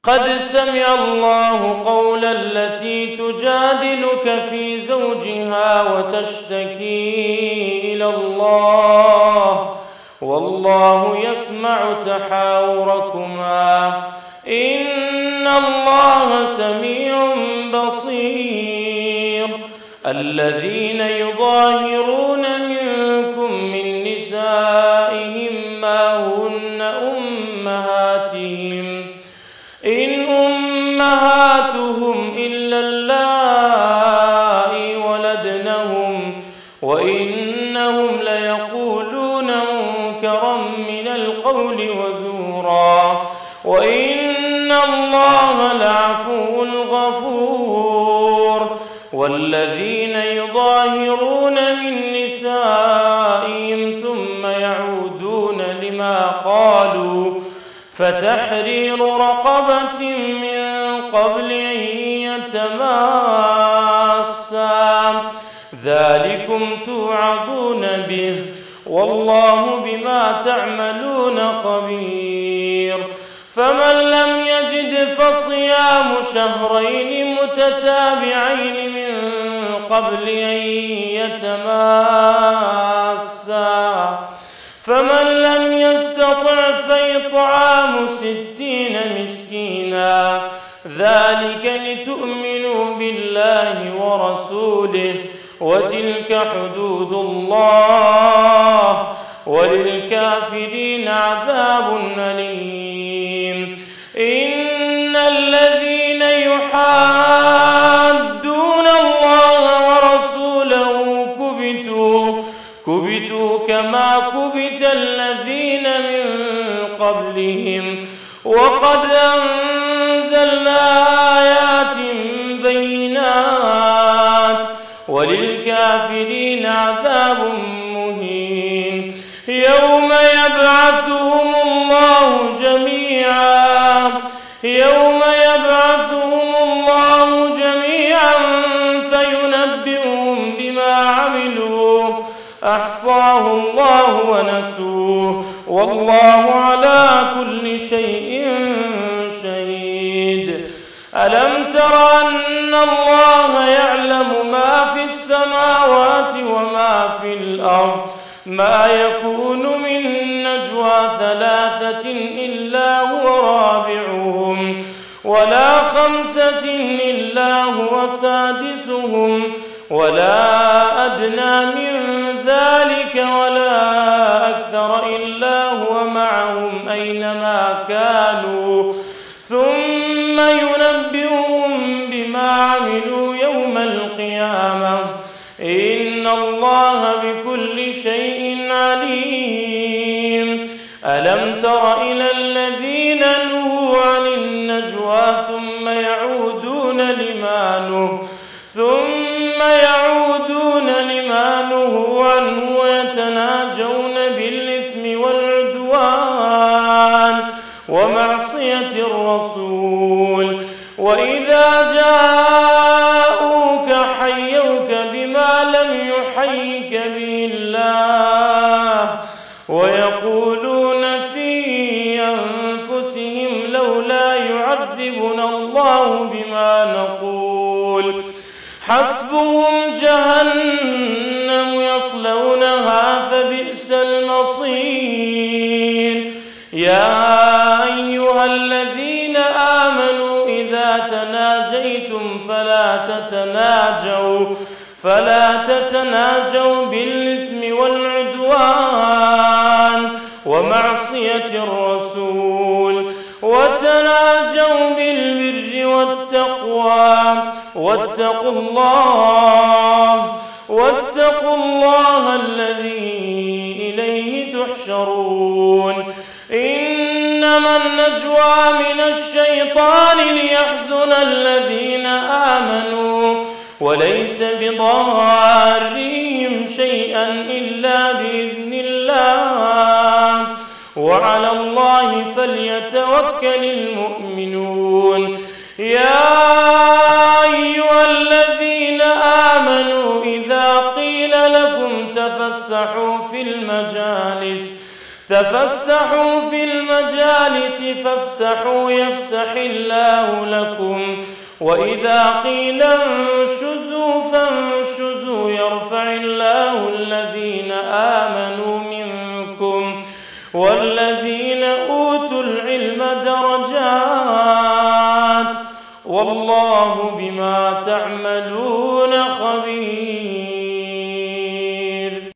قد سمع الله قول التي تجادلك في زوجها وتشتكي إلى الله والله يسمع تحاوركما إن الله سميع بصير. الذين يظاهرون منكم من نسائهم ما هن أمهاتهم إن أمهاتهم إلا اللائي ولدنهم وإنهم ليقولون منكرا من القول وزورا وإن الله لعفو غفور. والذين يظاهرون من نسائهم ثم يعودون لما قالوا فتحرير رقبة من قبل أن يتماسا ذلكم توعظون به والله بما تعملون خبير. فمن لم يجد فصيام شهرين متتابعين من قبل أن يتماسا فمن لم يستطع فإطعام 60 مسكينا ذلك لتؤمنوا بالله ورسوله وتلك حدود الله وللكافرين عذاب أليم. إن الذين يحادون الله ورسوله كبتوا كما كبت الذين من قبلهم وقد أنزلنا آيات بينات وللكافرين عذاب مهين. يوم يبعثهم الله جميعا فينبئهم بما عملوا أحصاه الله ونسوه والله على كل شيء شهيد. ألم تر أن الله يعلم ما في السماوات وما في الأرض ما يكون من نجوى 3 إلا هو رابعهم ولا 5 إلا هو سادسهم ولا أدنى من ذلك ولا أكثر إلا هو معهم أينما كانوا ثم ينبئهم بما عملوا يوم القيامة إن الله بكل شيء عليم. ألم تر إلى الذين نهوا عن النجوى ثم يعودون لما نهوا عنه ويتناجون بالإثم والعدوان ومعصية الرسول وإذا جاءوك حيوك بما لم يحيك به الله ويقولون في أنفسهم لولا يعذبنا الله بما نقول حسبهم جهنم يصلونها فبئس المصير. يا أيها الذين آمنوا إذا تناجيتم فلا تتناجوا بالإثم والعدوان ومعصية الرسول وتناجوا بالبر والتقوى واتقوا الله الذي إليه تحشرون. إنما النجوى من الشيطان ليحزن الذين آمنوا وليس بضارهم شيئا إلا بإذن الله وعلى الله فليتوكل المؤمنون. يا أيها الذين آمنوا إذا قيل لكم تفسحوا في المجالس تفسحوا في المجالس فافسحوا يفسح الله لكم وإذا قيل انشزوا فانشزوا يرفع الله الذين آمنوا منكم والذين أوتوا العلم درجات والله بما تعملون خبير.